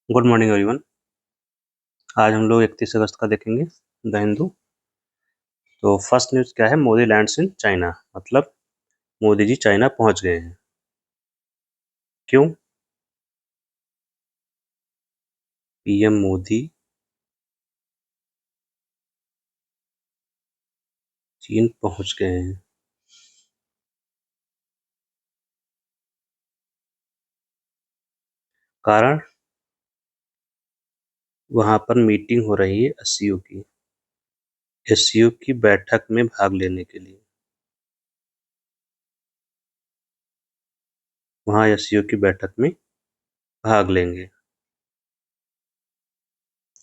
Good morning everyone. आज हम लोग 31 अगस्त का देखेंगे द हिंदू। तो फर्स्ट न्यूज़ क्या है? मोदी लैंड्स इन चाइना, मतलब मोदी जी चाइना पहुंच गए हैं। क्यों? पीएम मोदी चीन पहुंच गए हैं। कारण वहां पर मीटिंग हो रही है एससीओ की, एससीओ की बैठक में भाग लेने के लिए। वहां एससीओ की बैठक में भाग लेंगे।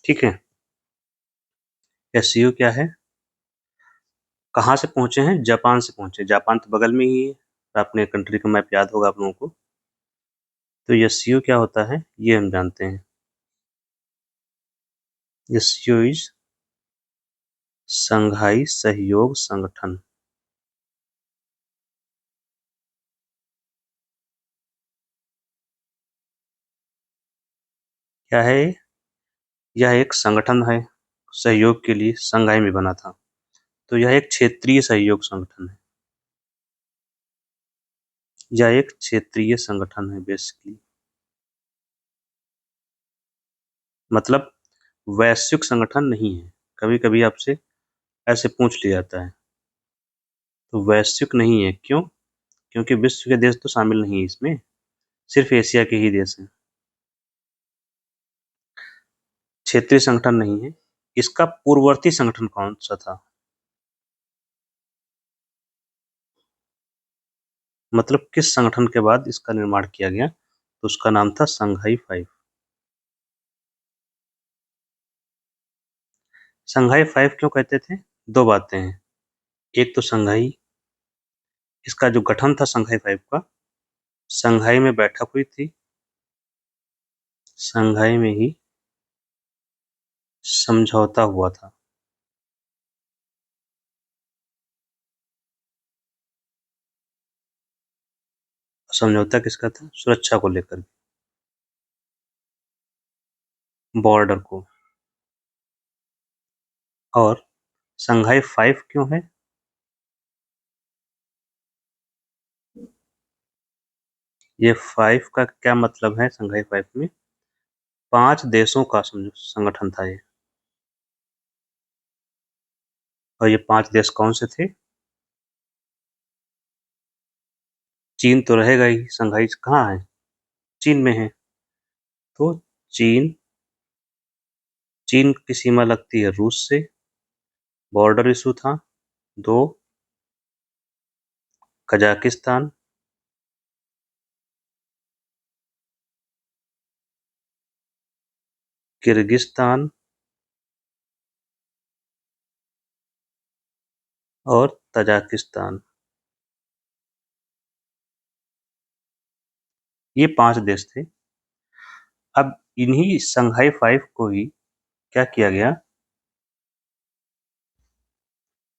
ठीक है। एससीओ क्या है? कहाँ से पहुंचे हैं? जापान से पहुंचे। जापान तो बगल में ही है, अपने कंट्री का मैप याद होगा आप लोगों को। तो एससीओ क्या होता है ये हम जानते हैं। एससीओ इज शंघाई सहयोग संगठन। क्या है? यह एक संगठन है, सहयोग के लिए शंघाई में बना था। तो यह एक क्षेत्रीय सहयोग संगठन है। यह एक क्षेत्रीय संगठन है बेसिकली, मतलब वैश्विक संगठन नहीं है। कभी कभी आपसे ऐसे पूछ लिया जाता है। तो वैश्विक नहीं है। क्यों? क्योंकि विश्व के देश तो शामिल नहीं है इसमें, सिर्फ एशिया के ही देश हैं। क्षेत्रीय संगठन नहीं है। इसका पूर्ववर्ती संगठन कौन सा था? मतलब किस संगठन के बाद इसका निर्माण किया गया? तो उसका नाम था संघाई 5। संघाई 5 क्यों कहते थे? दो बातें हैं। एक तो संघाई, इसका जो गठन था संघाई 5 का, संघाई में बैठक हुई थी। संघाई में ही समझौता हुआ था। समझौता किसका था? सुरक्षा को लेकर, बॉर्डर को। और संघाई 5 क्यों है? ये 5 का क्या मतलब है? संघाई 5 में 5 देशों का संगठन था ये। और ये 5 देश कौन से थे? चीन तो रहेगा ही। संघाई कहाँ है? चीन में है। तो चीन, चीन की सीमा लगती है रूस से। बॉर्डर इशू था। 2 कजाकिस्तान, किर्गिस्तान और तजाकिस्तान। ये 5 देश थे। अब इन्हीं संघाई 5 को ही क्या किया गया?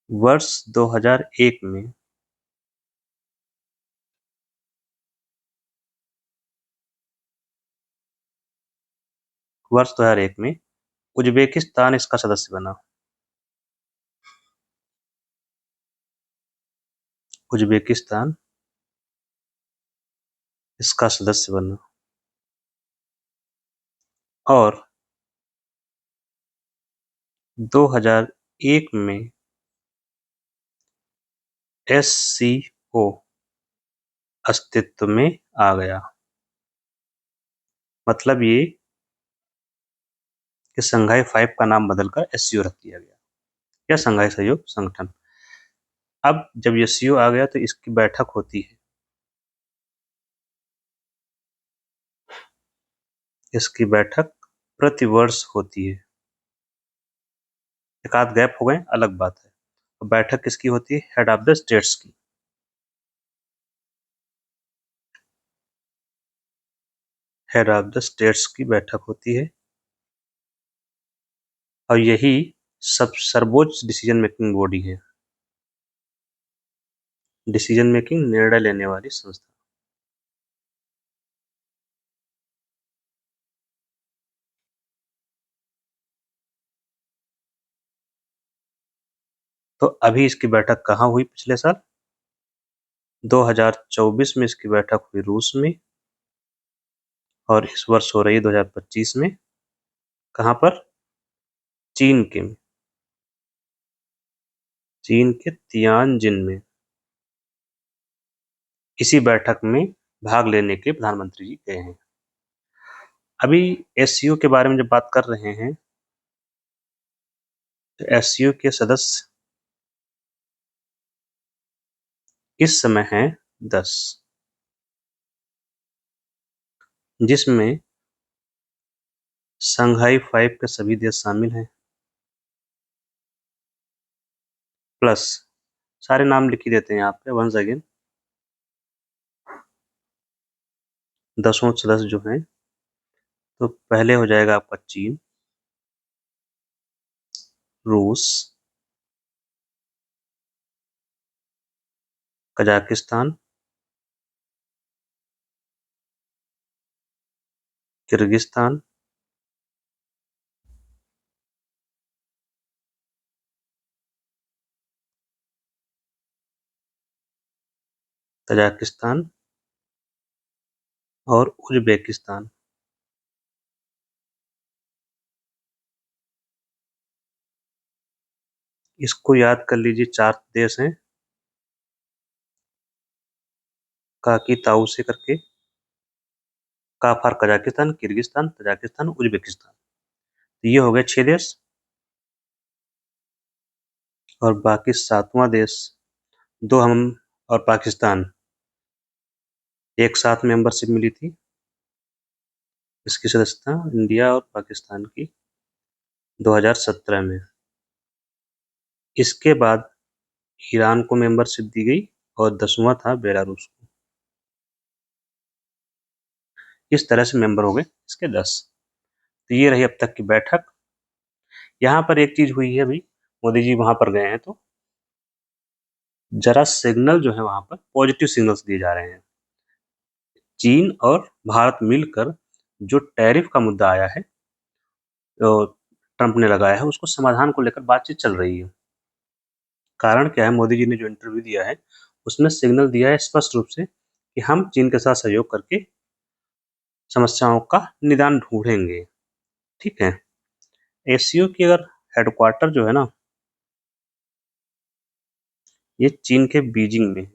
वर्ष 2001 में, वर्ष 2001 में उज्बेकिस्तान इसका सदस्य बना। उज्बेकिस्तान इसका सदस्य बना। और 2001 में एससीओ अस्तित्व में आ गया। मतलब ये कि संघाई 5 का नाम बदलकर एससीओ रख दिया गया, या संघाई सहयोग संगठन। अब जब एससीओ आ गया तो इसकी बैठक होती है। इसकी बैठक प्रतिवर्ष होती है। एक आध गैप हो गए अलग बात है। तो बैठक किसकी होती है? हेड ऑफ द स्टेट्स की। हेड ऑफ द स्टेट्स की बैठक होती है। और यही सब सर्वोच्च डिसीजन मेकिंग बॉडी है। डिसीजन मेकिंग, निर्णय लेने वाली संस्था। तो अभी इसकी बैठक कहाँ हुई पिछले साल? 2024 में इसकी बैठक हुई रूस में, और इस वर्ष हो रही है 2025 में। कहाँ पर? चीन के तियानजिन में। इसी बैठक में भाग लेने के प्रधानमंत्री जी गए हैं। अभी एससीओ के बारे में जब बात कर रहे हैं, तो एससीओ के सदस्य इस समय हैं 10, जिसमें शंघाई 5 के सभी देश शामिल हैं, प्लस सारे नाम लिख ही देते हैं यहाँ पे वंस अगेन। 10 सदस्य जो हैं, तो पहले हो जाएगा आपका चीन, रूस, कजाकिस्तान, किर्गिस्तान, तजाकिस्तान और उज़्बेकिस्तान। इसको याद कर लीजिए, 4 देश हैं, काकी ताऊ से करके। का for Kazakhstan, Kyrgyzstan, Tajikistan, Uzbekistan. तो ये हो गए 6 देश, और बाकी 7वां देश, 2 हम और पाकिस्तान, एक साथ मेंबरशिप मिली थी। इसकी सदस्यता इंडिया और पाकिस्तान की 2017 में। इसके बाद ईरान को मेंबरशिप दी गई, और 10वां था बेलारूस को। इस तरह से मेंबर हो गए इसके 10। तो ये रही अब तक की बैठक। यहाँ पर एक चीज हुई है, अभी मोदी जी वहां पर गए हैं, तो जरा सिग्नल जो है वहां पर पॉजिटिव सिग्नल्स दिए जा रहे हैं। चीन और भारत मिलकर जो टैरिफ का मुद्दा आया है, तो ट्रंप ने लगाया है, उसको समाधान को लेकर बातचीत चल रही है। कारण क्या है? मोदी जी ने जो इंटरव्यू दिया है, उसमें सिग्नल दिया है स्पष्ट रूप से कि हम चीन के साथ सहयोग करके समस्याओं का निदान ढूंढेंगे। ठीक है। एससीओ की अगर हेडक्वार्टर जो है ना, ये चीन के बीजिंग में है।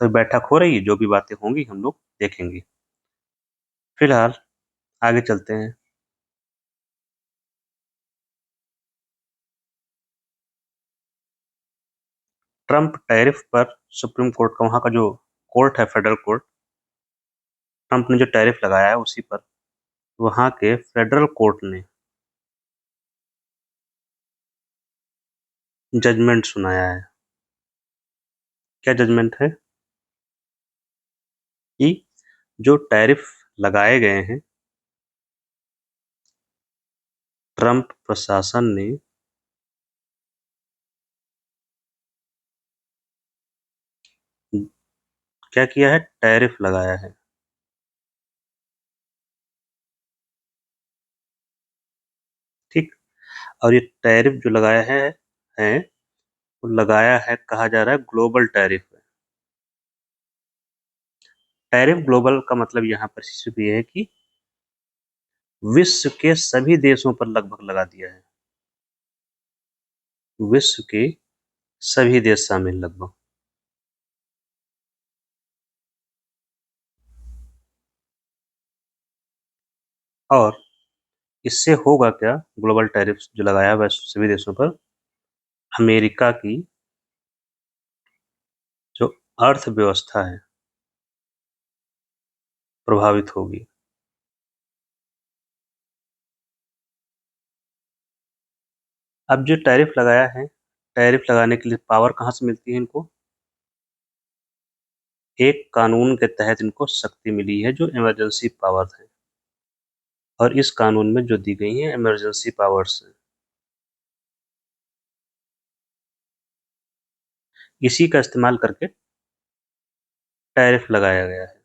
तो बैठक हो रही है, जो भी बातें होंगी हम लोग देखेंगे। फिलहाल आगे चलते हैं। ट्रंप टैरिफ पर सुप्रीम कोर्ट का, वहां का जो कोर्ट है, फेडरल कोर्ट, ट्रंप ने जो टैरिफ लगाया है उसी पर वहां के फेडरल कोर्ट ने जजमेंट सुनाया है। क्या जजमेंट है? कि जो टैरिफ लगाए गए हैं, ट्रंप प्रशासन ने क्या किया है? टैरिफ लगाया है। ठीक। और ये टैरिफ जो लगाया है वो लगाया है, कहा जा रहा है ग्लोबल टैरिफ है। टैरिफ ग्लोबल का मतलब यहाँ पर सिर्फ ये है कि विश्व के सभी देशों पर लगभग लगा दिया है। विश्व के सभी देश शामिल लगभग। और इससे होगा क्या? ग्लोबल टैरिफ जो लगाया है सभी देशों पर, अमेरिका की जो अर्थव्यवस्था है प्रभावित होगी। अब जो टैरिफ लगाया है, टैरिफ लगाने के लिए पावर कहाँ से मिलती है इनको? एक कानून के तहत इनको शक्ति मिली है, जो इमरजेंसी पावर है। और इस कानून में जो दी गई है इमरजेंसी पावर्स, इसी का इस्तेमाल करके टैरिफ लगाया गया है।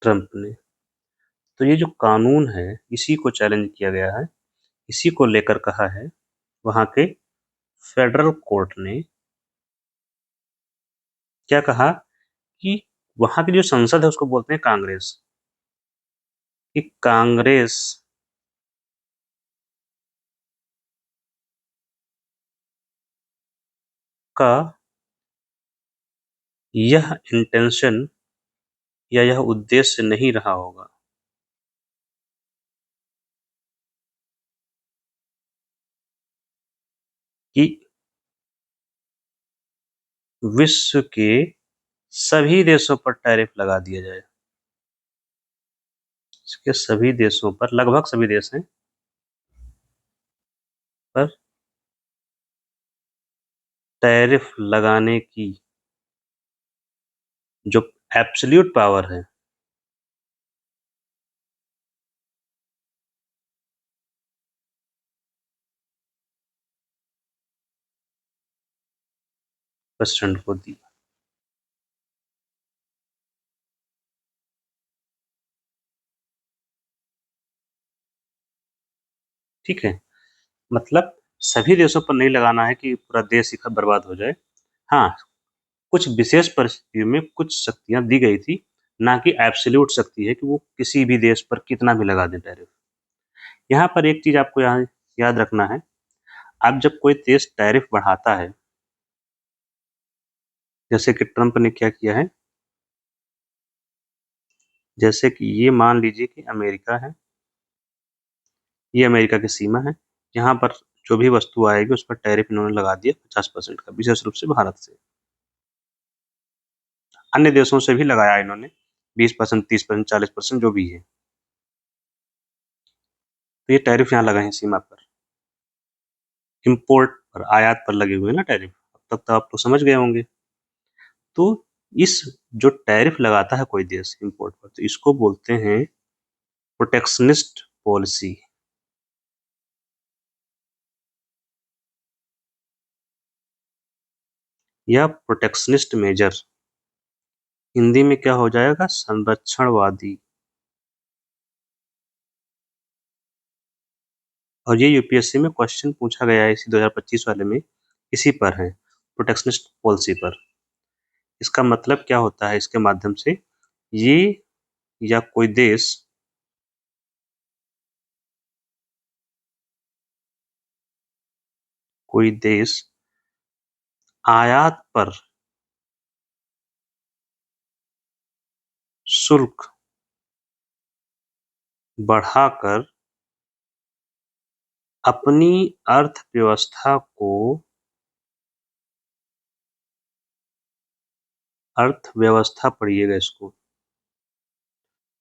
ट्रंप ने। तो ये जो कानून है इसी को चैलेंज किया गया है, इसी को लेकर कहा है वहाँ के फेडरल कोर्ट ने। क्या कहा कि वहाँ की जो संसद है उसको बोलते हैं कांग्रेस, कि कांग्रेस का यह इंटेंशन या यह उद्देश्य नहीं रहा होगा कि विश्व के सभी देशों पर टैरिफ लगा दिया जाए। इसके सभी देशों पर, लगभग सभी देश हैं पर टैरिफ लगाने की जो एब्सोल्यूट पावर है प्रेसिडेंट को दी। ठीक है, मतलब सभी देशों पर नहीं लगाना है कि पूरा देश ही बर्बाद हो जाए। हाँ, कुछ विशेष परिस्थितियों में कुछ शक्तियां दी गई थी, ना कि एब्सोल्यूट शक्ति है कि वो किसी भी देश पर कितना भी लगा दें टैरिफ। यहाँ पर एक चीज आपको यहाँ याद रखना है, अब जब कोई देश टैरिफ बढ़ाता है, जैसे कि ट्रंप ने क्या किया है, जैसे कि ये मान लीजिए कि अमेरिका है, ये अमेरिका की सीमा है, यहाँ पर जो भी वस्तु आएगी उस पर टैरिफ इन्होंने लगा दिया 50% का, विशेष रूप से भारत से। अन्य देशों से भी लगाया इन्होंने 20%, 30%, 40% जो भी है। तो ये टैरिफ यहाँ लगे हैं सीमा पर, इम्पोर्ट पर, आयात पर लगे हुए हैं ना टैरिफ। अब तक तो आप लोग समझ गए होंगे। तो इस जो टैरिफ लगाता है कोई देश इम्पोर्ट पर, तो इसको बोलते हैं प्रोटेक्शनिस्ट पॉलिसी या प्रोटेक्शनिस्ट मेजर। हिंदी में क्या हो जाएगा, संरक्षणवादी। और ये यूपीएससी में क्वेश्चन पूछा गया है इसी 2025 वाले में, इसी पर है, प्रोटेक्शनिस्ट पॉलिसी पर। इसका मतलब क्या होता है, इसके माध्यम से ये या कोई देश आयात पर शुल्क बढ़ाकर अपनी अर्थव्यवस्था को अर्थव्यवस्था पढ़िएगा इसको,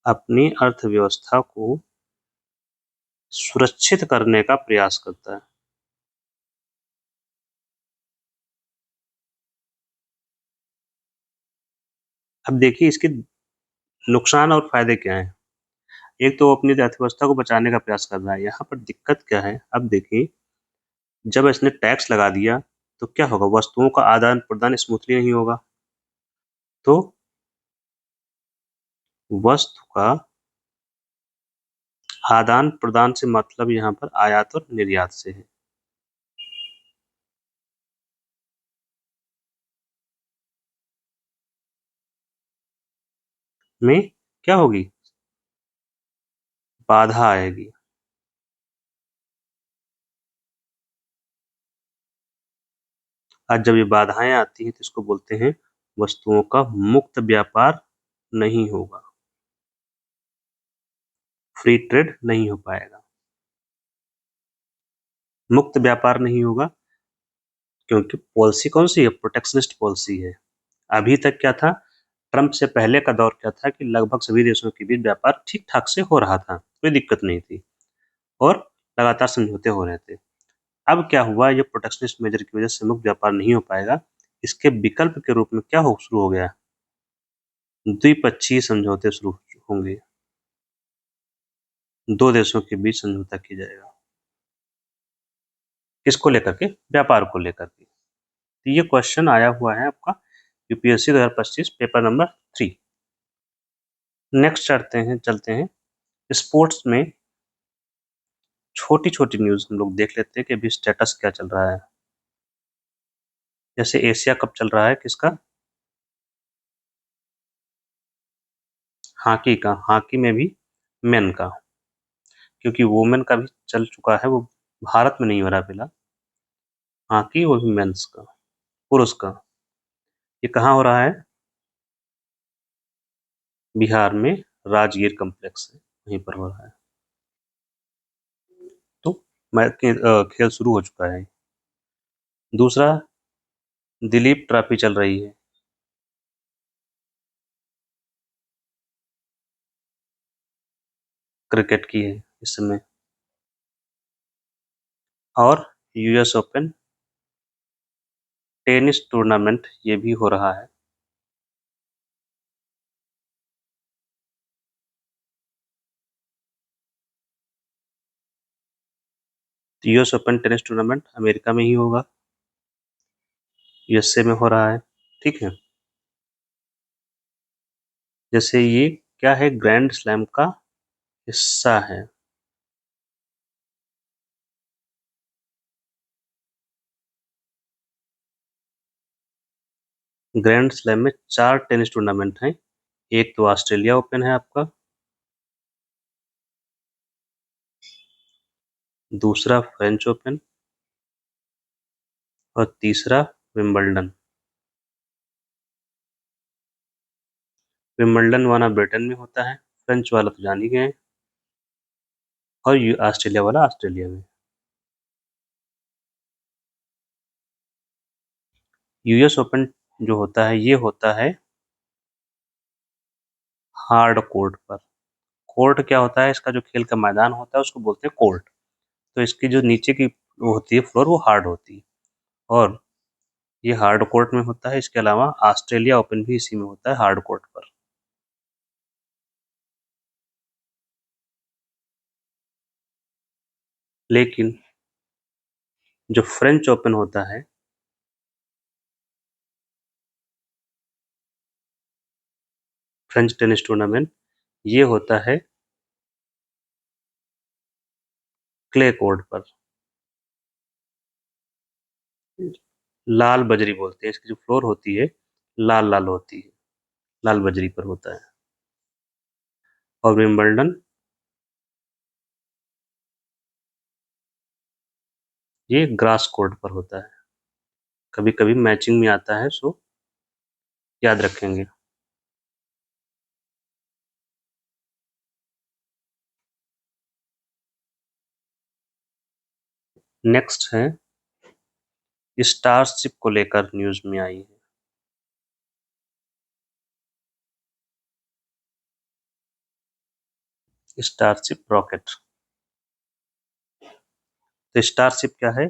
अपनी अर्थव्यवस्था को सुरक्षित करने का प्रयास करता है। अब देखिए इसके नुकसान और फायदे क्या हैं। एक तो वो अपनी अर्थव्यवस्था को बचाने का प्रयास कर रहा है, यहाँ पर दिक्कत क्या है, अब देखिए जब इसने टैक्स लगा दिया तो क्या होगा, वस्तुओं का आदान प्रदान स्मूथली नहीं होगा। तो वस्तु का आदान प्रदान से मतलब यहाँ पर आयात और निर्यात से है। में क्या होगी, बाधा आएगी। आज जब ये बाधाएं आती हैं तो इसको बोलते हैं वस्तुओं का मुक्त व्यापार नहीं होगा, फ्री ट्रेड नहीं हो पाएगा। मुक्त व्यापार नहीं होगा क्योंकि पॉलिसी कौन सी है, प्रोटेक्शनिस्ट पॉलिसी है। अभी तक क्या था, ट्रंप से पहले का दौर क्या था कि लगभग सभी देशों के बीच व्यापार ठीक ठाक से हो रहा था, कोई दिक्कत नहीं थी और लगातार समझौते हो रहे थे। अब क्या हुआ, ये प्रोटेक्शनिस्ट मेजर की वजह से मुक्त व्यापार नहीं हो पाएगा। इसके विकल्प के रूप में क्या हो शुरू हो गया, द्विपक्षीय समझौते शुरू होंगे, दो देशों के बीच समझौता किया जाएगा। किसको लेकर के, व्यापार को लेकर के। तो ये क्वेश्चन आया हुआ है आपका यूपीएससी 2025 पेपर नंबर 3। नेक्स्ट चलते हैं स्पोर्ट्स में छोटी-छोटी न्यूज़ हम लोग देख लेते हैं कि अभी स्टेटस क्या चल रहा है। जैसे एशिया कप चल रहा है किसका? हॉकी का, हॉकी में भी मेन का, क्योंकि वुमेन का भी चल चुका है, वो भारत में नहीं हो रहा फिलहाल। हॉकी वो भी मेंस का, पुरुष का। ये कहाँ हो रहा है? बिहार में राजगीर कॉम्प्लेक्स है, वहीं पर हो रहा है। तो खेल शुरू हो चुका है। दूसरा, दिलीप ट्रॉफी चल रही है। क्रिकेट की है इस समय। और यूएस ओपन टेनिस टूर्नामेंट ये भी हो रहा है। US open tennis tournament America में ही होगा, यूएसए में हो रहा है। ठीक है। जैसे ये क्या है, ग्रैंड स्लैम का हिस्सा है। ग्रैंड स्लैम में 4 टेनिस टूर्नामेंट हैं। एक तो ऑस्ट्रेलिया ओपन है आपका, दूसरा फ्रेंच ओपन और तीसरा विंबलडन। विंबलडन वाला ब्रिटेन में होता है, फ्रेंच वाला तो जान ही गए हैं, और ऑस्ट्रेलिया वाला ऑस्ट्रेलिया में। यूएस ओपन जो होता है ये होता है हार्ड कोर्ट पर। कोर्ट क्या होता है, इसका जो खेल का मैदान होता है उसको बोलते हैं कोर्ट। तो इसकी जो नीचे की वो होती है फ्लोर, वो हार्ड होती है, और ये हार्ड कोर्ट में होता है। इसके अलावा ऑस्ट्रेलिया ओपन भी इसी में होता है, हार्ड कोर्ट पर। लेकिन जो फ्रेंच ओपन होता है, फ्रेंच टेनिस टूर्नामेंट, ये होता है क्ले कोर्ट पर। लाल बजरी बोलते हैं, इसकी जो फ्लोर होती है लाल लाल होती है, लाल बजरी पर होता है। और विंबलडन ये ग्रास कोर्ट पर होता है। कभी कभी मैचिंग में आता है, सो याद रखेंगे। नेक्स्ट है, स्टारशिप को लेकर न्यूज में आई है, स्टारशिप रॉकेट। तो स्टारशिप क्या है?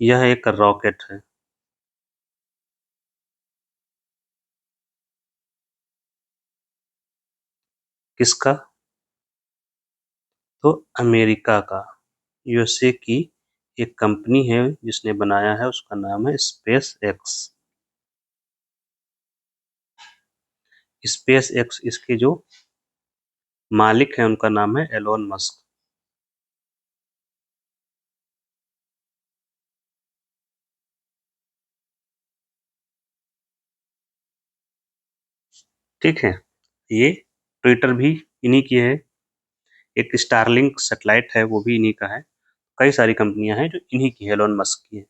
यह एक रॉकेट है। किसका? तो अमेरिका का, यूएसए की एक कंपनी है जिसने बनाया है, उसका नाम है स्पेस एक्स। स्पेस एक्स, इसके जो मालिक हैं उनका नाम है एलोन मस्क। ठीक है। ये ट्विटर भी इन्हीं की है, एक स्टारलिंक सैटेलाइट है वो भी इन्हीं का है। कई सारी कंपनियां हैं जो इन्हीं की है, एलोन मस्क की है।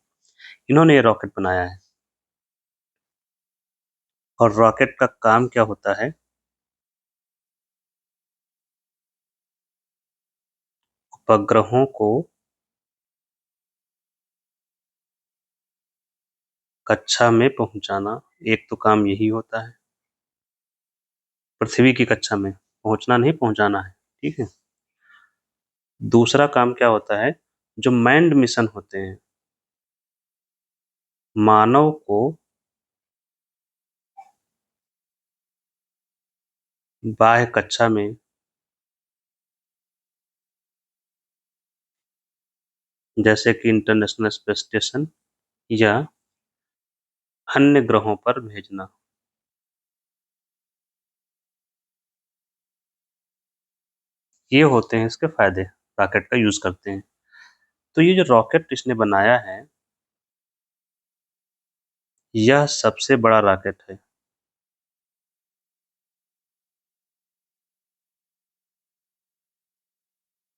इन्होंने ये रॉकेट बनाया है। और रॉकेट का काम क्या होता है? उपग्रहों को कक्षा में पहुंचाना, एक तो काम यही होता है। पृथ्वी की कक्षा में पहुंचना नहीं, पहुंचाना है। ठीक है। दूसरा काम क्या होता है, जो मैन्ड मिशन होते हैं, मानव को बाह्य कक्षा में, जैसे कि इंटरनेशनल स्पेस स्टेशन या अन्य ग्रहों पर भेजना। ये होते हैं इसके फ़ायदे, रॉकेट का यूज़ करते हैं। तो ये जो रॉकेट इसने बनाया है, यह सबसे बड़ा रॉकेट है।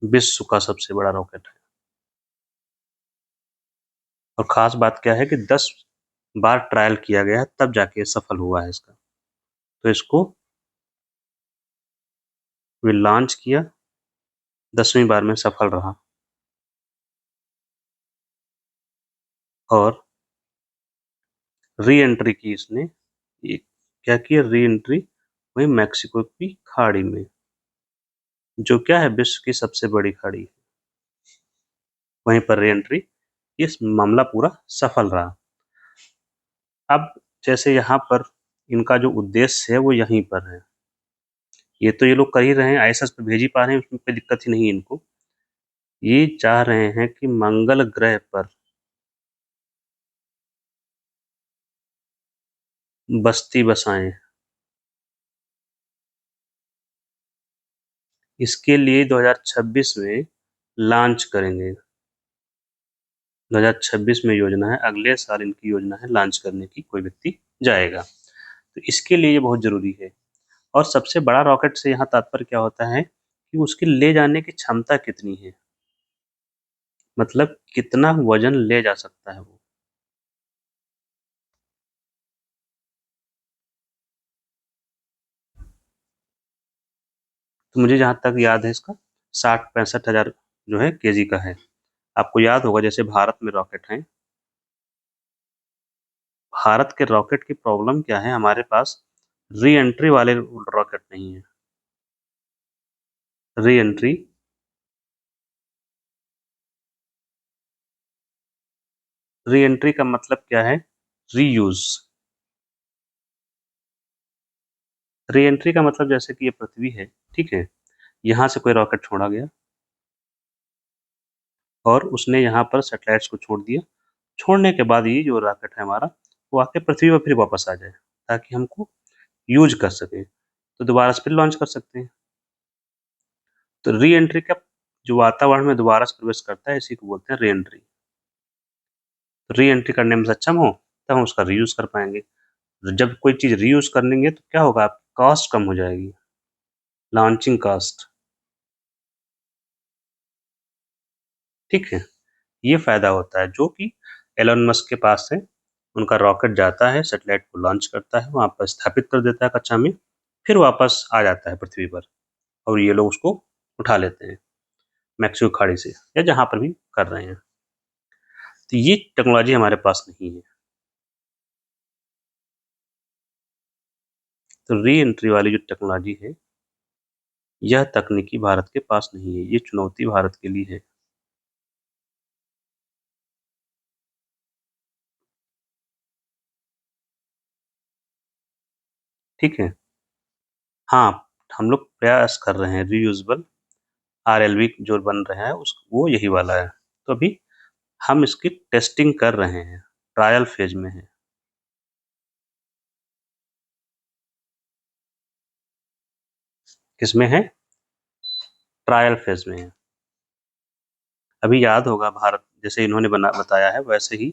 विश्व का सबसे बड़ा रॉकेट है। और ख़ास बात क्या है कि 10 बार ट्रायल किया गया है, तब जाके ये सफल हुआ है इसका। तो इसको वे लॉन्च किया, 10वीं बार में सफल रहा और री-एंट्री की इसने। ये क्या किया, री-एंट्री वही मेक्सिको की खाड़ी में, जो क्या है विश्व की सबसे बड़ी खाड़ी। वहीं पर री-एंट्री, इस मामला पूरा सफल रहा। अब जैसे यहाँ पर इनका जो उद्देश्य है वो यहीं पर है। ये तो ये लोग कर ही रहे हैं, आईएसएस पे भेज ही पा रहे हैं, उसमें कोई दिक्कत ही नहीं है इनको। ये चाह रहे हैं कि मंगल ग्रह पर बस्ती बसाएं। इसके लिए 2026 में लॉन्च करेंगे। 2026 में योजना है, अगले साल इनकी योजना है लॉन्च करने की, कोई व्यक्ति जाएगा। तो इसके लिए ये बहुत ज़रूरी है। और सबसे बड़ा रॉकेट से यहाँ तात्पर्य क्या होता है कि उसकी ले जाने की क्षमता कितनी है, मतलब कितना वज़न ले जा सकता है वो। तो मुझे जहाँ तक याद है इसका 60-65 हज़ार जो है केजी का है। आपको याद होगा जैसे भारत में रॉकेट हैं, भारत के रॉकेट की प्रॉब्लम क्या है, हमारे पास री एंट्री वाले रॉकेट नहीं है। री एंट्री री एंट्री का मतलब क्या है, रीयूज। री एंट्री का मतलब जैसे कि ये पृथ्वी है, ठीक है, यहाँ से कोई रॉकेट छोड़ा गया और उसने यहाँ पर सैटेलाइट्स को छोड़ दिया। छोड़ने के बाद ये जो रॉकेट है हमारा, वो आके पृथ्वी पर फिर वापस आ जाए, ताकि हमको यूज कर सकें, तो दोबारा से फिर लॉन्च कर सकते हैं। तो री एंट्री का जो वातावरण में दोबारा से प्रवेश करता है, इसी को बोलते हैं री एंट्री। री एंट्री करने में सक्षम हो, तब हम उसका रीयूज़ कर पाएँगे। जब कोई चीज़ रीयूज़ कर लेंगे तो क्या होगा, आपकी कॉस्ट कम हो जाएगी, लॉन्चिंग कॉस्ट, ठीक है? ये फ़ायदा होता है जो कि एलन मस्क के पास से उनका रॉकेट जाता है, सैटेलाइट को लॉन्च करता है, वहाँ पर स्थापित कर देता है कक्षा में, फिर वापस आ जाता है पृथ्वी पर और ये लोग उसको उठा लेते हैं, मैक्सिको खाड़ी से या जहाँ पर भी कर रहे हैं। तो ये टेक्नोलॉजी हमारे पास नहीं है। तो री एंट्री वाली जो टेक्नोलॉजी है, यह तकनीकी भारत के पास नहीं है, ये चुनौती भारत के लिए है। ठीक है? हाँ, हम लोग प्रयास कर रहे हैं रीयूजेबल आरएलवी जो बन रहा है उस वो यही वाला है। तो अभी हम इसकी टेस्टिंग कर रहे हैं, ट्रायल फेज़ में है। किसमें है? ट्रायल फेज़ में है। अभी याद होगा भारत जैसे इन्होंने बताया है वैसे ही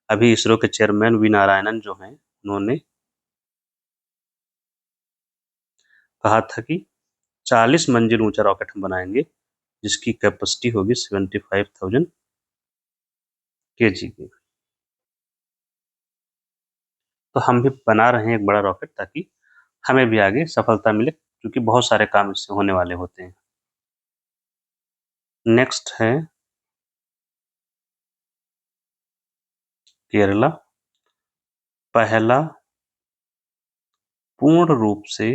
अभी इसरो के चेयरमैन वी नारायणन जो हैं, उन्होंने कहा था कि 40 मंजिल ऊँचा रॉकेट हम बनाएँगे, जिसकी कैपेसिटी होगी 75,000 केजी की। तो हम भी बना रहे हैं एक बड़ा रॉकेट, ताकि हमें भी आगे सफलता मिले, क्योंकि बहुत सारे काम इससे होने वाले होते हैं। नेक्स्ट है केरला, पहला पूर्ण रूप से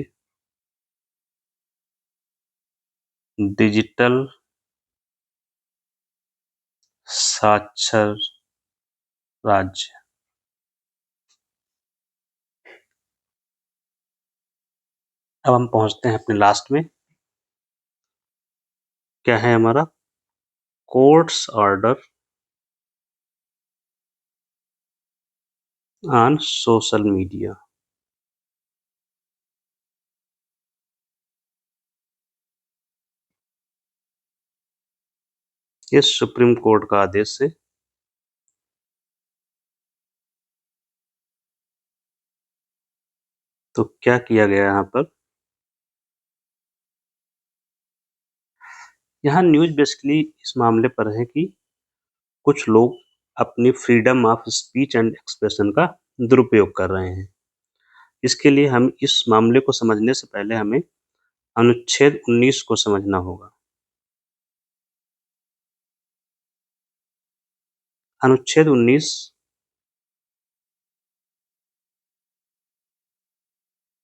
डिजिटल साक्षर राज्य। अब हम पहुंचते हैं अपने लास्ट में, क्या है हमारा, courts order on social media. ये सुप्रीम कोर्ट का आदेश है। तो क्या किया गया यहाँ पर? यहाँ न्यूज़ बेसिकली इस मामले पर है कि कुछ लोग अपनी freedom of speech and expression का दुरुपयोग कर रहे हैं। इसके लिए हम इस मामले को समझने से पहले हमें अनुच्छेद 19 को समझना होगा। अनुच्छेद 19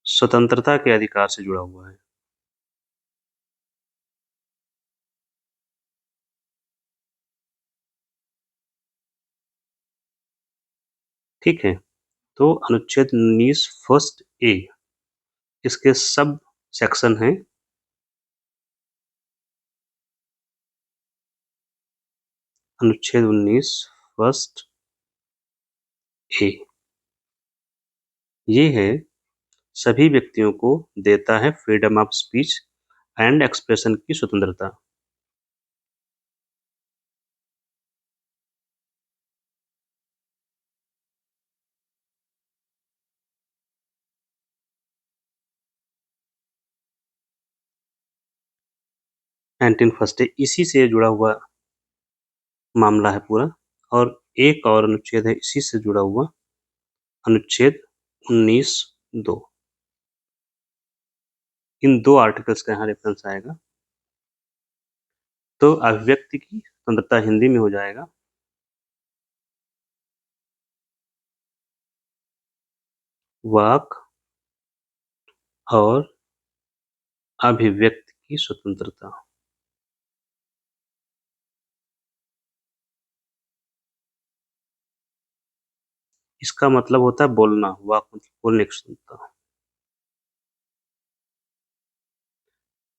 स्वतंत्रता के अधिकार से जुड़ा हुआ है। ठीक है, तो अनुच्छेद 19 फर्स्ट ए इसके सब सेक्शन हैं। अनुच्छेद 19 फर्स्ट ए ये है सभी व्यक्तियों को देता है freedom of speech and expression की स्वतंत्रता। नाइनटीन फर्स्ट इसी से जुड़ा हुआ मामला है पूरा। और एक और अनुच्छेद है इसी से जुड़ा हुआ, अनुच्छेद 19 दो। इन दो आर्टिकल्स का यहाँ रेफरेंस आएगा। तो अभिव्यक्ति की स्वतंत्रता हिंदी में हो जाएगा, वाक और अभिव्यक्ति की स्वतंत्रता। इसका मतलब होता है बोलना, वाक मतलब बोलने की स्वतंत्रता।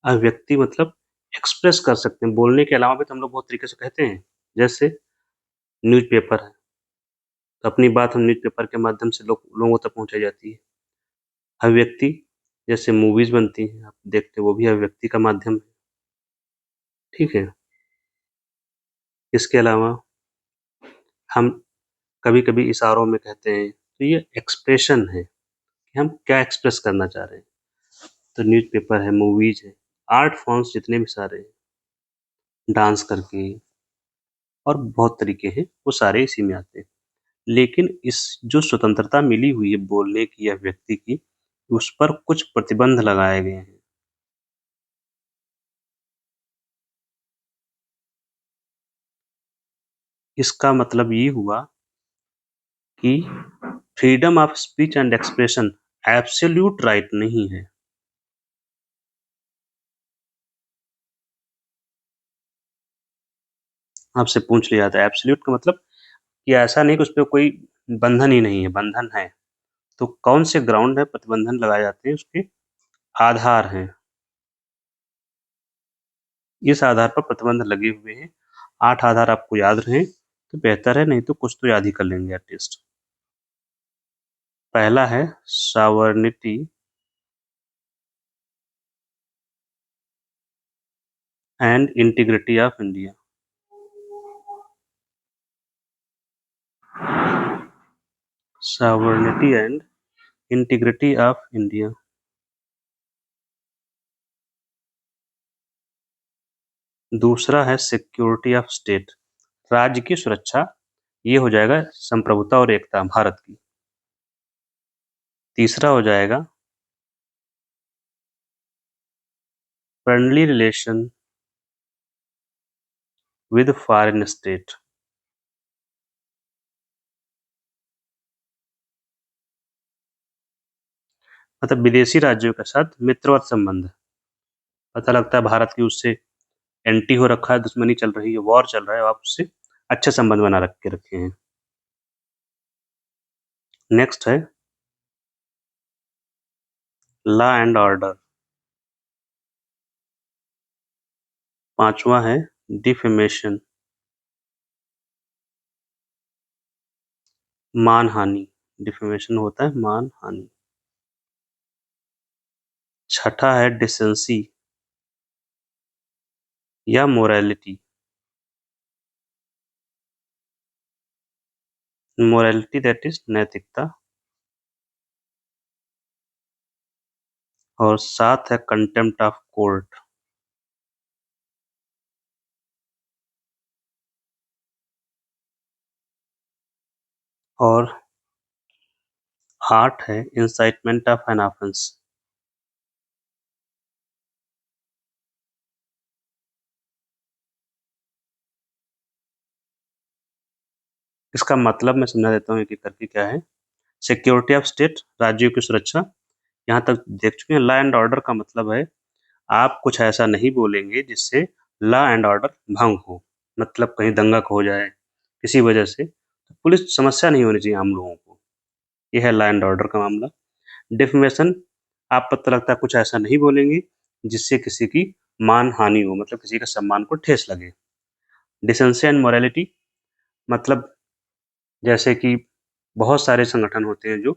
अभिव्यक्ति मतलब एक्सप्रेस कर सकते हैं, बोलने के अलावा भी तो हम लोग बहुत तरीके से कहते हैं। जैसे न्यूज़पेपर है, तो अपनी बात हम न्यूज़पेपर के माध्यम से लोगों तक पहुंचाई जाती है। अभिव्यक्ति जैसे मूवीज बनती हैं, आप देखते हैं, वो भी अभिव्यक्ति का माध्यम है। ठीक है, इसके अलावा हम कभी-कभी इशारों में कहते हैं, तो ये एक्सप्रेशन है कि हम क्या एक्सप्रेस करना चाह रहे हैं। तो न्यूज़पेपर है, मूवीज है, आर्ट फॉर्म्स जितने भी सारे हैं, डांस करके और बहुत तरीके हैं, वो सारे इसी में आते हैं। लेकिन इस जो स्वतंत्रता मिली हुई है बोलने की या व्यक्ति की, उस पर कुछ प्रतिबंध लगाए गए हैं। इसका मतलब ये हुआ कि freedom of speech and expression absolute right नहीं है। आपसे पूछ लिया था एब्सोल्यूट का मतलब कि ऐसा नहीं कि उस पे कोई बंधन ही नहीं है, बंधन है। तो कौन से ग्राउंड है प्रतिबंधन लगाए जाते हैं, उसके आधार हैं। इस आधार पर प्रतिबंध लगे हुए हैं। 8 आधार आपको याद रहें तो बेहतर है, नहीं तो कुछ तो याद ही कर लेंगे एटलीस्ट। पहला है sovereignty and integrity of India. Sovereignty and integrity of India. दूसरा है सिक्योरिटी ऑफ स्टेट, राज्य की सुरक्षा। ये हो जाएगा संप्रभुता और एकता भारत की। तीसरा हो जाएगा friendly relation with foreign state. मतलब विदेशी राज्यों के साथ मित्रवत संबंध। पता लगता है भारत की उससे एंटी हो रखा है, दुश्मनी चल रही है, वॉर चल रहा है, आप उससे अच्छे संबंध बना रखे हैं। नेक्स्ट है लॉ एंड ऑर्डर। पांचवा है डिफेमेशन, मानहानि। डिफेमेशन होता है मानहानि। छठा है डिसेंसी या मोरालिटी। मोरालिटी दैट इज़ नैतिकता, और 7 है कंटेम्प्ट ऑफ कोर्ट। और 8 है इंसाइटमेंट ऑफ एन ऑफेंस। इसका मतलब मैं समझा देता हूँ एक-एक करके क्या है। सिक्योरिटी ऑफ स्टेट, राज्यों की सुरक्षा, यहाँ तक देख चुके हैं। लॉ एंड ऑर्डर का मतलब है आप कुछ ऐसा नहीं बोलेंगे जिससे लॉ एंड ऑर्डर भंग हो, मतलब कहीं दंगा हो जाए किसी वजह से, तो पुलिस समस्या नहीं होनी चाहिए आम लोगों को। ये है लॉ एंड ऑर्डर का मामला। डिफेमेशन, आप पता लगता है कुछ ऐसा नहीं बोलेंगे जिससे किसी की मान-हानि हो, मतलब किसी के सम्मान को ठेस लगे। डिसेंसी एंड मोरालिटी, मतलब जैसे कि बहुत सारे संगठन होते हैं जो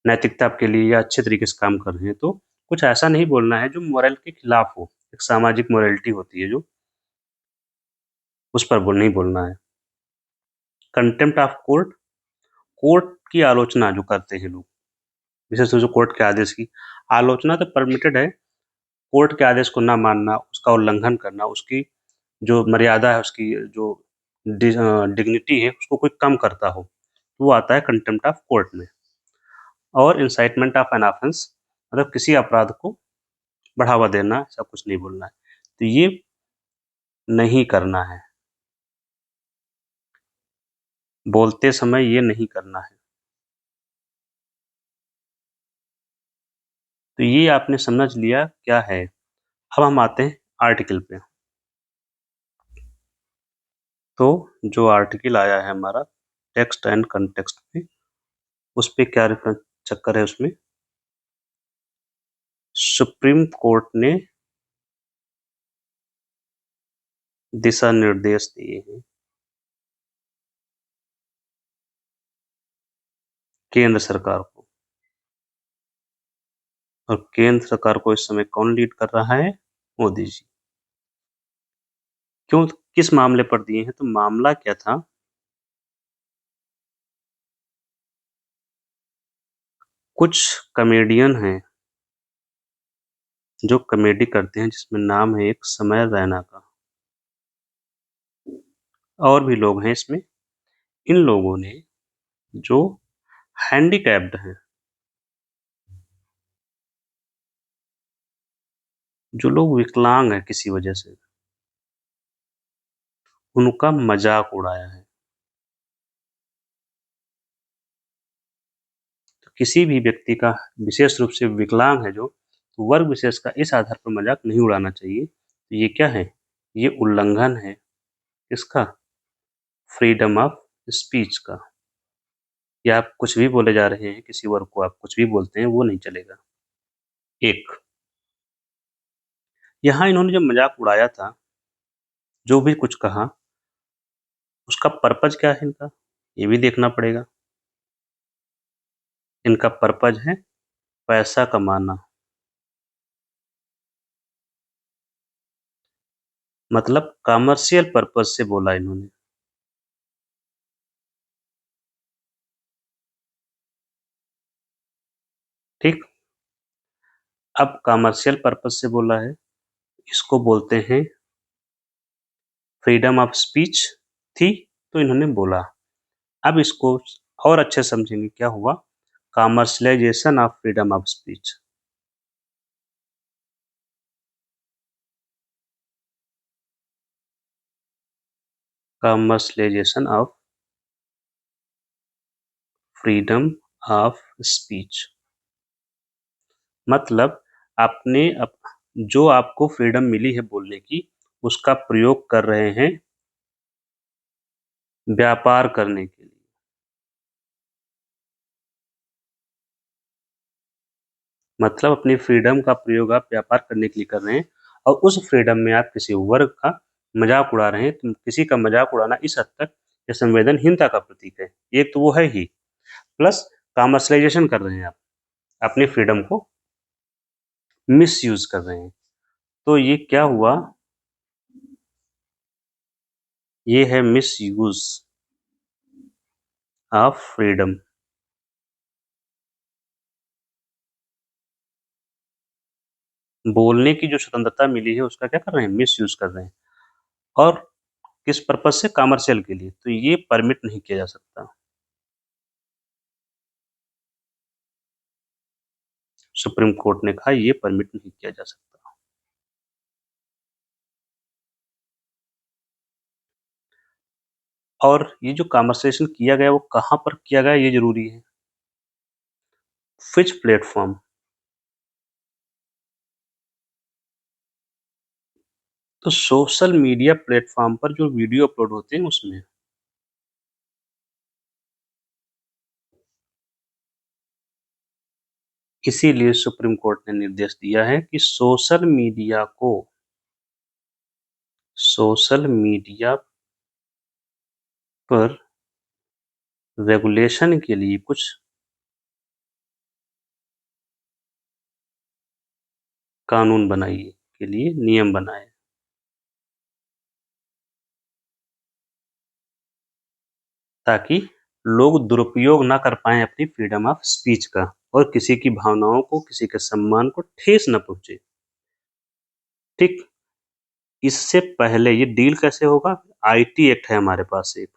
नैतिकता के लिए या अच्छे तरीके से काम कर रहे हैं, तो कुछ ऐसा नहीं बोलना है जो मोरल के खिलाफ हो। एक सामाजिक मोरालिटी होती है जो, उस पर नहीं बोलना है। कंटेम्प्ट ऑफ कोर्ट, कोर्ट की आलोचना जो करते हैं लोग, विशेष रूप से कोर्ट के आदेश की आलोचना तो परमिटेड है। कोर्ट के आदेश को ना मानना, उसका उल्लंघन करना, उसकी जो मर्यादा है, उसकी जो डिग्निटी है, उसको कोई कम करता हो, तो वो आता है कंटेम्प्ट ऑफ कोर्ट में। और इंसाइटमेंट ऑफ एन ऑफेंस, मतलब किसी अपराध को बढ़ावा देना, ऐसा कुछ नहीं बोलना है। तो ये नहीं करना है, बोलते समय ये नहीं करना है। तो ये आपने समझ लिया क्या है। अब हम आते हैं आर्टिकल पे। तो जो आर्टिकल आया है हमारा टेक्स्ट एंड कंटेक्स्ट पे, उस पे क्या रेफरेंस चक्कर है उसमें। सुप्रीम कोर्ट ने दिशा निर्देश दिए हैं केंद्र सरकार को, और केंद्र सरकार को इस समय कौन लीड कर रहा है? मोदी जी। क्यों, किस मामले पर दिए हैं? तो मामला क्या था, कुछ कॉमेडियन हैं जो कॉमेडी करते हैं, जिसमें नाम है एक समय रैना का, और भी लोग हैं इसमें। इन लोगों ने, जो हैंडीकैप्ड हैं, जो लोग विकलांग हैं किसी वजह से, उनका मजाक उड़ाया है। तो किसी भी व्यक्ति का, विशेष रूप से विकलांग है जो, तो वर्ग विशेष का इस आधार पर मजाक नहीं उड़ाना चाहिए। तो ये क्या है? ये उल्लंघन है इसका, फ्रीडम ऑफ स्पीच का। या आप कुछ भी बोले जा रहे हैं, किसी वर्ग को आप कुछ भी बोलते हैं, वो नहीं चलेगा। एक, यहाँ इन्होंने जब मजाक उड़ाया था, जो भी कुछ कहा, उसका पर्पज क्या है इनका, ये भी देखना पड़ेगा। इनका पर्पज है पैसा कमाना, मतलब कमर्शियल पर्पज से बोला इन्होंने। ठीक, अब कमर्शियल पर्पज से बोला है, इसको बोलते हैं फ्रीडम ऑफ स्पीच थी, तो इन्होंने बोला। अब इसको और अच्छे समझेंगे, क्या हुआ, commercialisation of freedom of speech. Commercialisation of freedom of speech, मतलब आपने जो आपको फ्रीडम मिली है बोलने की, उसका प्रयोग कर रहे हैं व्यापार करने के लिए। मतलब अपनी फ्रीडम का प्रयोग आप व्यापार करने के लिए कर रहे हैं, और उस फ्रीडम में आप किसी वर्ग का मजाक उड़ा रहे हैं। तो किसी का मजाक उड़ाना इस हद तक ये संवेदनहीनता का प्रतीक है। एक तो वो है ही, प्लस कमर्शलाइजेशन कर रहे हैं आप, अपनी फ्रीडम को मिसयूज कर रहे हैं। तो ये क्या हुआ, ये है मिसयूज। Of freedom. बोलने की जो स्वतंत्रता मिली है उसका क्या कर रहे हैं, मिसयूज कर रहे हैं। और किस पर्पज से, कमर्शियल के लिए, तो ये परमिट नहीं किया जा सकता। सुप्रीम कोर्ट ने कहा ये परमिट नहीं किया जा सकता। और ये जो कन्वर्सेशन किया गया वो कहाँ पर किया गया ये जरूरी है। Which platform. तो सोशल मीडिया प्लेटफॉर्म पर जो वीडियो अपलोड होते हैं उसमें। इसीलिए सुप्रीम कोर्ट ने निर्देश दिया है कि सोशल मीडिया पर रेगुलेशन के लिए कुछ कानून बनाइए, के लिए नियम बनाए, ताकि लोग दुरुपयोग ना कर पाएं अपनी फ्रीडम ऑफ स्पीच का, और किसी की भावनाओं को, किसी के सम्मान को ठेस न पहुंचे। ठीक। इससे पहले ये डील कैसे होगा, आईटी एक्ट है हमारे पास एक।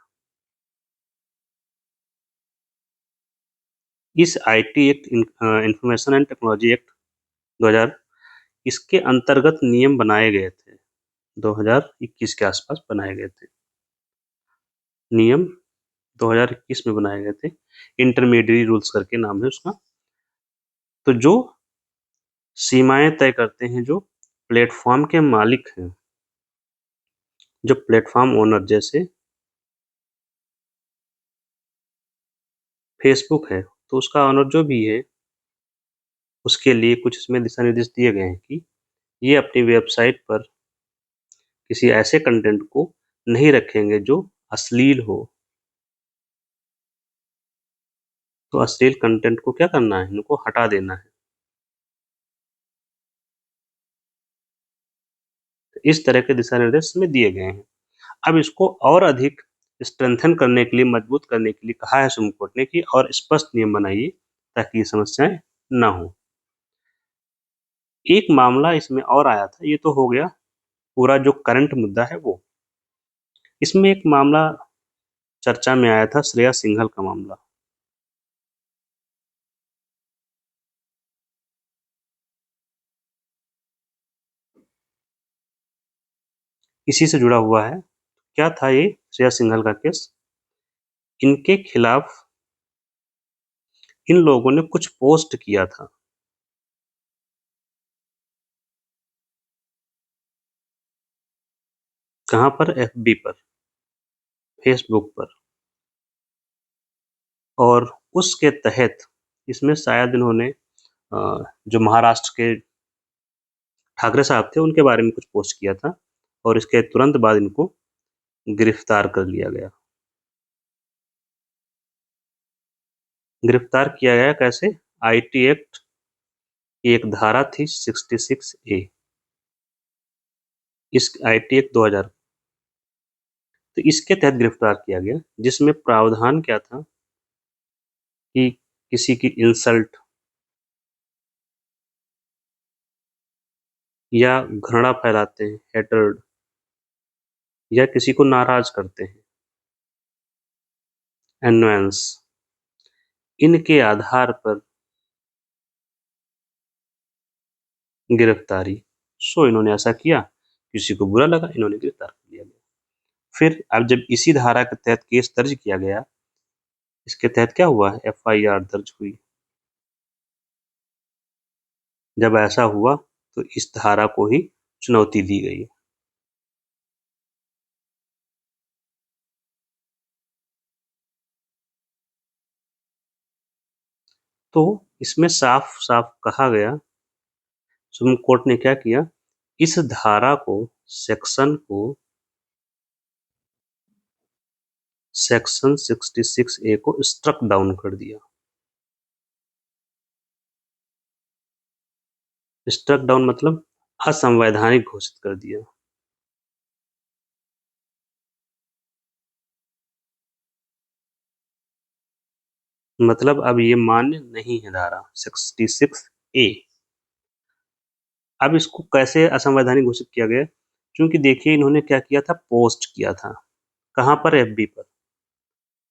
इस IT act, information and technology act 2000, इसके अंतर्गत नियम बनाए गए थे। 2021 के आसपास बनाए गए थे नियम। 2021 में बनाए गए थे। इंटरमीडिएट रूल्स करके नाम है उसका। तो जो सीमाएं तय करते हैं जो प्लेटफॉर्म के मालिक हैं, जो प्लेटफॉर्म ओनर, जैसे फेसबुक है तो उसका ओनर जो भी है, उसके लिए कुछ इसमें दिशा निर्देश दिए गए हैं कि ये अपनी वेबसाइट पर किसी ऐसे कंटेंट को नहीं रखेंगे जो अश्लील हो। तो अश्लील कंटेंट को क्या करना है, इनको हटा देना है। तो इस तरह के दिशा निर्देश में दिए गए हैं। अब इसको और अधिक स्ट्रेंथन करने के लिए, मजबूत करने के लिए कहा है सुप्रीम कोर्ट ने कि और स्पष्ट नियम बनाइए ताकि ये समस्याएं ना हो। एक मामला इसमें और आया था, ये तो हो गया पूरा जो करंट मुद्दा है वो। इसमें एक मामला चर्चा में आया था, श्रेया सिंघल का मामला। इसी से जुड़ा हुआ है। क्या था ये श्रेया सिंघल का केस। इनके खिलाफ इन लोगों ने कुछ पोस्ट किया था। कहाँ पर, एफबी पर, फेसबुक पर। और उसके तहत इसमें शायद इन्होंने जो महाराष्ट्र के ठाकरे साहब थे उनके बारे में कुछ पोस्ट किया था, और इसके तुरंत बाद इनको गिरफ्तार कर लिया गया। गिरफ्तार किया गया कैसे, आईटी एक्ट की एक धारा थी 66A। इस आईटी एक्ट 2000, तो इसके तहत गिरफ्तार किया गया, जिसमें प्रावधान क्या था कि किसी की इंसल्ट या घृणा फैलाते हैं, हेटर्ड, या किसी को नाराज करते हैं, एनवायंस, इनके आधार पर गिरफ्तारी। सो इन्होंने ऐसा किया, किसी को बुरा लगा, इन्होंने गिरफ्तार कर लिया गया। फिर अब जब इसी धारा के तहत केस दर्ज किया गया, इसके तहत क्या हुआ, एफआईआर दर्ज हुई। जब ऐसा हुआ तो इस धारा को ही चुनौती दी गई। तो इसमें साफ साफ कहा गया, सुप्रीम कोर्ट ने क्या किया, इस धारा को, सेक्शन को, सेक्शन 66A को स्ट्रक डाउन कर दिया। स्ट्रक डाउन मतलब असंवैधानिक घोषित कर दिया। मतलब अब ये मान्य नहीं है धारा 66A। अब इसको कैसे असंवैधानिक घोषित किया गया? क्योंकि देखिए इन्होंने क्या किया था, पोस्ट किया था। कहाँ पर? एफबी पर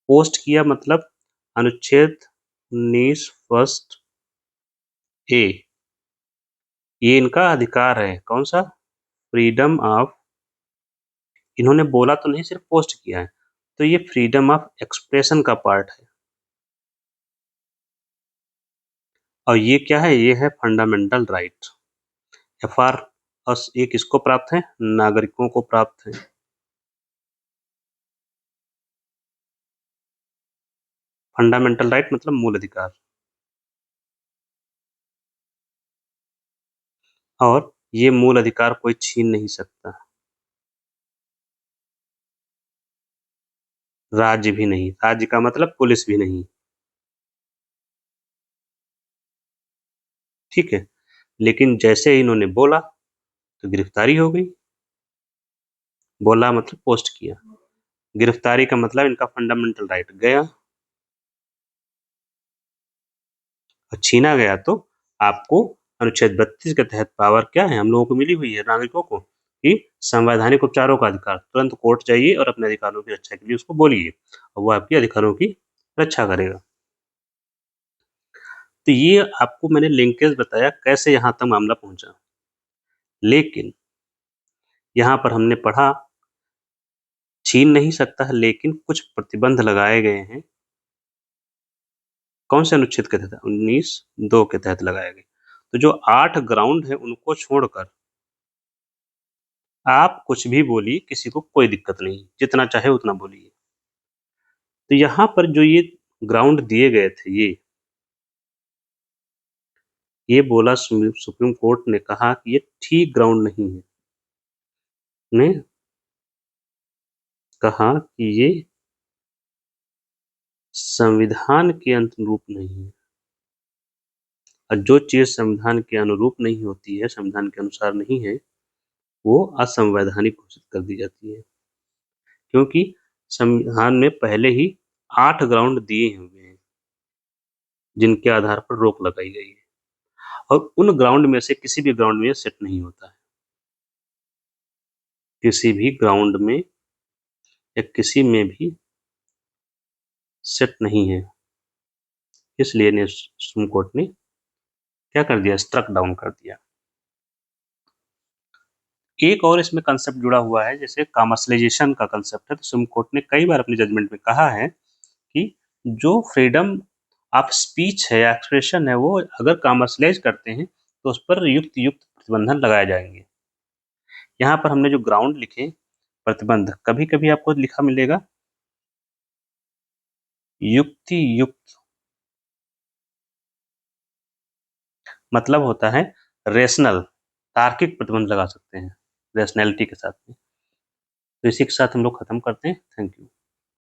पोस्ट किया, मतलब अनुच्छेद 19 फर्स्ट ए, ये इनका अधिकार है। कौन सा? फ्रीडम ऑफ, इन्होंने बोला तो नहीं, सिर्फ पोस्ट किया है, तो ये फ्रीडम ऑफ एक्सप्रेशन का पार्ट है। और ये क्या है? ये है फंडामेंटल राइट। एफआर अस ये किसको प्राप्त है? नागरिकों को प्राप्त है। फंडामेंटल राइट मतलब मूल अधिकार। और ये मूल अधिकार कोई छीन नहीं सकता, राज्य भी नहीं। राज्य का मतलब पुलिस भी नहीं। ठीक है, लेकिन जैसे ही इन्होंने बोला तो गिरफ्तारी हो गई। बोला मतलब पोस्ट किया, गिरफ्तारी का मतलब इनका फंडामेंटल राइट गया। और छीना गया तो आपको अनुच्छेद 32 के तहत पावर क्या है, हम लोगों को मिली हुई है, नागरिकों को, कि संवैधानिक उपचारों का अधिकार। तुरंत कोर्ट जाइए और अपने अधिकारों की रक्षा के लिए उसको बोलिए, और वो आपके अधिकारों की रक्षा करेगा। तो ये आपको मैंने लिंकेज बताया कैसे यहाँ तक मामला पहुंचा। लेकिन यहाँ पर हमने पढ़ा, छीन नहीं सकता है, लेकिन कुछ प्रतिबंध लगाए गए हैं। कौन से अनुच्छेद के तहत? 19(2) के तहत लगाए गए। तो जो 8 ग्राउंड है उनको छोड़कर आप कुछ भी बोलिए, किसी को कोई दिक्कत नहीं, जितना चाहे उतना बोलिए। तो यहाँ पर जो ये ग्राउंड दिए गए थे, ये बोला सुप्रीम कोर्ट ने कहा कि ये ठीक ग्राउंड नहीं है। ने कहा कि ये संविधान के अनुरूप नहीं है, और जो चीज संविधान के अनुरूप नहीं होती है, संविधान के अनुसार नहीं है, वो असंवैधानिक घोषित कर दी जाती है। क्योंकि संविधान में पहले ही 8 ग्राउंड दिए हुए हैं जिनके आधार पर रोक लगाई गई है, और उन ग्राउंड में से किसी भी ग्राउंड में सेट नहीं होता है। किसी भी ग्राउंड में या किसी में भी सेट नहीं है, इसलिए ने सुप्रीम कोर्ट ने क्या कर दिया, स्ट्रक डाउन कर दिया। एक और इसमें कंसेप्ट जुड़ा हुआ है, जैसे कमर्शलाइजेशन का कंसेप्ट है। तो सुप्रीम कोर्ट ने कई बार अपनी जजमेंट में कहा है कि जो फ्रीडम ऑफ स्पीच है या एक्सप्रेशन है, वो अगर कमर्शलाइज करते हैं तो उस पर युक्त युक्त प्रतिबंधन लगाए जाएंगे। यहाँ पर हमने जो ग्राउंड लिखे प्रतिबंध, कभी कभी आपको लिखा मिलेगा युक्ति युक्त, मतलब होता है रेशनल, तार्किक प्रतिबंध लगा सकते हैं रेशनैलिटी के साथ में। तो इसी के साथ हम लोग खत्म करते हैं। Thank you.